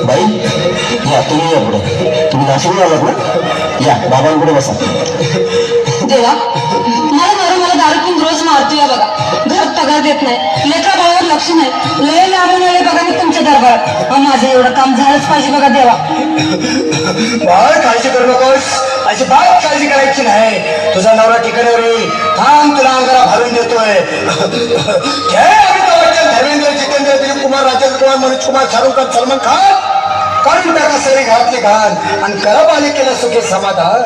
बाई या तुम्ही या पुढे तुम्ही नाशिक आलात ना या बाबांकडे बसा देवा मला बरं मला दारू पिऊन रोज मारतोय बघा घरात पगार देत नाही लेकरा बाळावर लक्ष नाही लय लांबून आले बघा मी तुमच्या दरबारात माझं एवढं काम झालंच पाहिजे बघा देवा बाळ काळजी करू नकोस अजिबात काळजी करायची नाही तुझा नवरा ठिकाणावर येईल थांब तुला अंगाला घालून देतोय जय अमिताभ बच्चन धर्मेंद्र जितेंद्र दिलीप कुमार राजेंद्र कुमार मनोज कुमार शाहरुख खान सलमान खान काढून टाका सरी घातले घाण आणि करा बालिकेला सुखे समाधान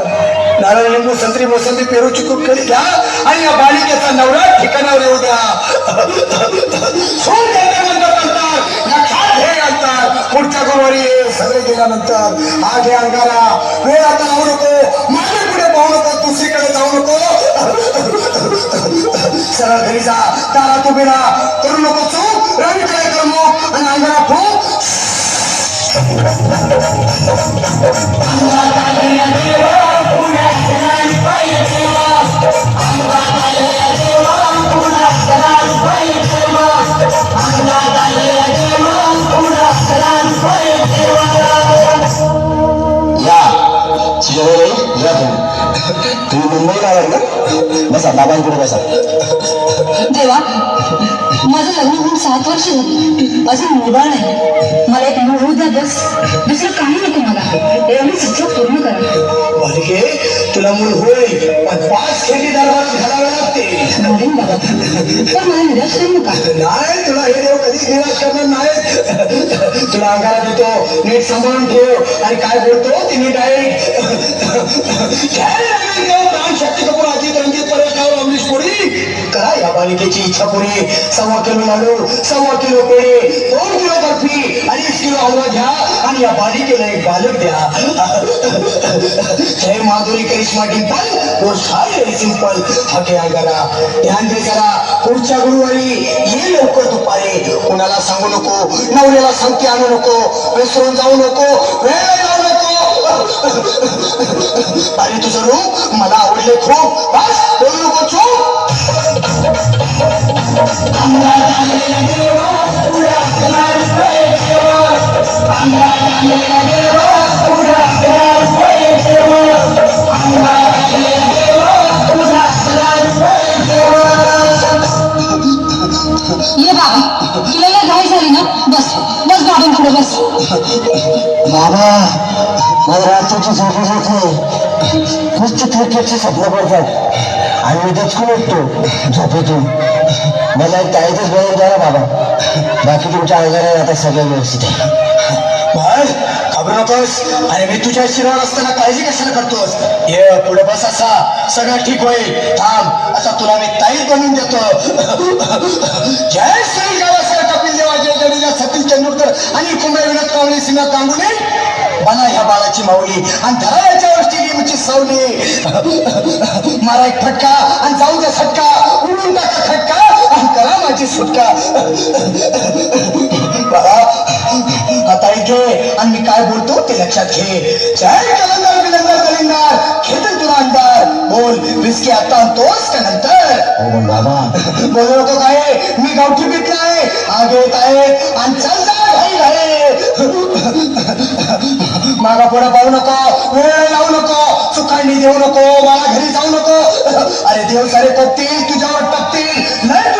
नारळ लिंबू संत्री मोसंबी पेरू चिकू केली घ्या आणि या बालिकेचा नवरा ठिकाणावर येऊ द्या सोड लक्षात हे घालतात पुढच्या गुरुवारी सगळे गेल्यानंतर आज हे अंगारा वेळ आता लावू नको माझ्या पुढे पाहू नको दुसरीकडे जाऊ नको सरळ घरी जा दारात उभे राहा करू नको चूक रवीकडे कर मग आणि अंगारा फूक या तुम्ही मुंबईला आलात ना बसा बाबांकडे बसा देवा माझं लग्न होऊन 7 वर्ष झाली अजून मुलगा नाही मला एक मूल होऊ द्या बस दुसरं काही नको मला एवढीच इच्छा पूर्ण करा बालिके तुला मूल होईल पण 5 खेळी दरबार घालावे लागते म्हणून बाबा पण मला निराश करू नका नाही तुला हे देव कधीच निराश करणार नाही तुला अंगाला देतो नीट सांभाळून ठेव आणि काय बोलतो ते नीट आहे शक्ती कपूर अजित रणजित परेश राव अमरीश पुरी करा या बालिकेची इच्छा पुरी 1.25 किलो लाडू 1.25 किलो पेढे 2 किलो बर्फी 2.5 किलो हलवा घ्या आणि या बालिकेला एक बालक द्या जय माधुरी करिश्मा डिंपल गोष्ट आहे सिंपल हके अंगाला ध्यान दे जरा पुढच्या गुरुवारी ये लवकर दुपारी कुणाला सांगू नको नवऱ्याला संगती आणू नको विसरून जाऊ नको वेळ लावू नको अरे तुझं रूप मला आवडले खूप बस बोलू नको चूप ये बाबा तुला या घाई झाली ना बस बस बाबांकडे बस बाबा मला रात्रीची झोपी होते नुसते क्रिकेटचे स्वप्न पडतात आणि मी दचकून उठतो झोपेतून मला एक ताईतच बघून द्या ना बाबा बाकी तुमच्या आजारात आता सगळं व्यवस्थित आहे घाबरू नकोस आणि मी तुझ्या शिरावर असताना काळजी कशाला करतोस ये पुढे बस असा सगळं ठीक होईल थांब आता तुला मी ताईत बनवून देतो जय श्री गावासर कपिल देवा जय जडेजा सतीश तेंडुलकर आणि कुंभे विनोद कावळे सिंह कांगुले बना ह्या बाळाची माऊली आणि धरा याच्यावर स्टेडियमची सावली मारा एक फटका आणि जाऊ द्या सटका उडून टाका खटका आणि करा माझी सुटका आता इथे आणि मी काय बोलतो ते लक्षात घे जय कलंदर विलंदर कलिंदर खेळ तुला अंधार बोल विस्की आता आणतोस का नंतर हो बाबा बोलू नको काय मी गावठी पिटला आहे आग येत आहे आणि चल जा घाई घाई मागा पुढे पाहू नको वेळ लावू नको चुकांडी देऊ नको मला घरी जाऊ नको अरे देव सारे पत्तील तुझ्यावर टपतील नाही